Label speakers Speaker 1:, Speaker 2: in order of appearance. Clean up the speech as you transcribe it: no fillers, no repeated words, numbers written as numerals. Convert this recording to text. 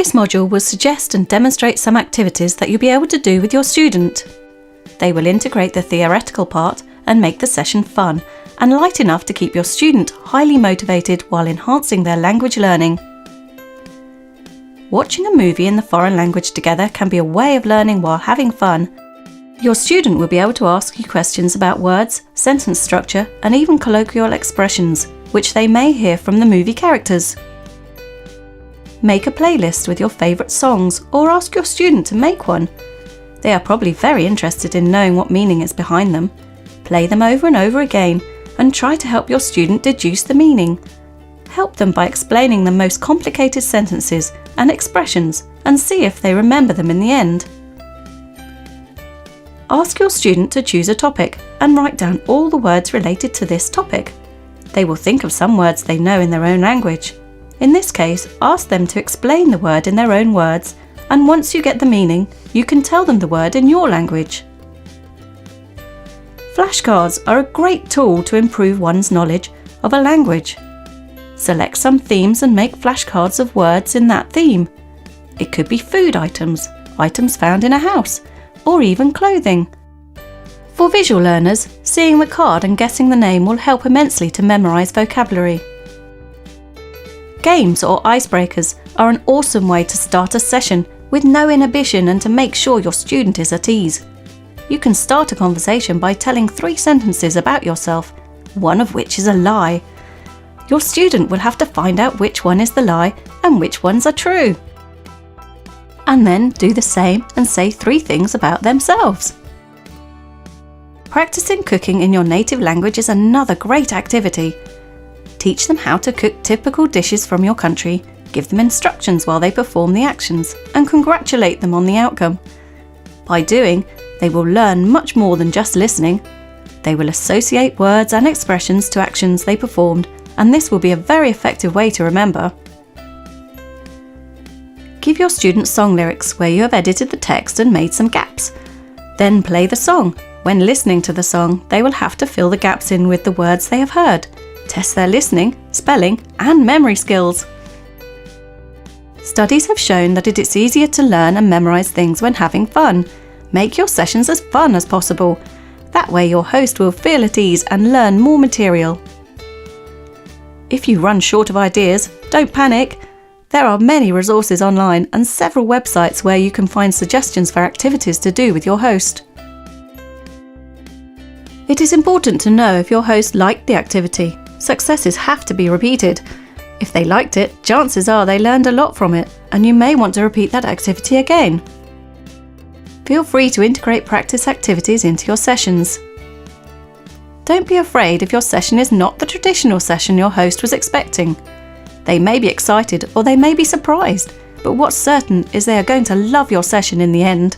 Speaker 1: This module will suggest and demonstrate some activities that you'll be able to do with your student. They will integrate the theoretical part and make the session fun and light enough to keep your student highly motivated while enhancing their language learning. Watching a movie in the foreign language together can be a way of learning while having fun. Your student will be able to ask you questions about words, sentence structure, and even colloquial expressions, which they may hear from the movie characters. Make a playlist with your favourite songs or ask your student to make one. They are probably very interested in knowing what meaning is behind them. Play them over and over again and try to help your student deduce the meaning. Help them by explaining the most complicated sentences and expressions and see if they remember them in the end. Ask your student to choose a topic and write down all the words related to this topic. They will think of some words they know in their own language. In this case, ask them to explain the word in their own words, and once you get the meaning, you can tell them the word in your language. Flashcards are a great tool to improve one's knowledge of a language. Select some themes and make flashcards of words in that theme. It could be food items, items found in a house, or even clothing. For visual learners, seeing the card and guessing the name will help immensely to memorise vocabulary. Games or icebreakers are an awesome way to start a session with no inhibition and to make sure your student is at ease. You can start a conversation by telling 3 sentences about yourself, one of which is a lie. Your student will have to find out which one is the lie and which ones are true. And then do the same and say 3 things about themselves. Practicing cooking in your native language is another great activity. Teach them how to cook typical dishes from your country, give them instructions while they perform the actions, and congratulate them on the outcome. By doing, they will learn much more than just listening. They will associate words and expressions to actions they performed, and this will be a very effective way to remember. Give your students song lyrics where you have edited the text and made some gaps. Then play the song. When listening to the song, they will have to fill the gaps in with the words they have heard. Test their listening, spelling, and memory skills. Studies have shown that it is easier to learn and memorise things when having fun. Make your sessions as fun as possible. That way your host will feel at ease and learn more material. If you run short of ideas, don't panic. There are many resources online and several websites where you can find suggestions for activities to do with your host. It is important to know if your host liked the activity. Successes have to be repeated. If they liked it, chances are they learned a lot from it, and you may want to repeat that activity again. Feel free to integrate practice activities into your sessions. Don't be afraid if your session is not the traditional session your host was expecting. They may be excited or they may be surprised, but what's certain is they are going to love your session in the end.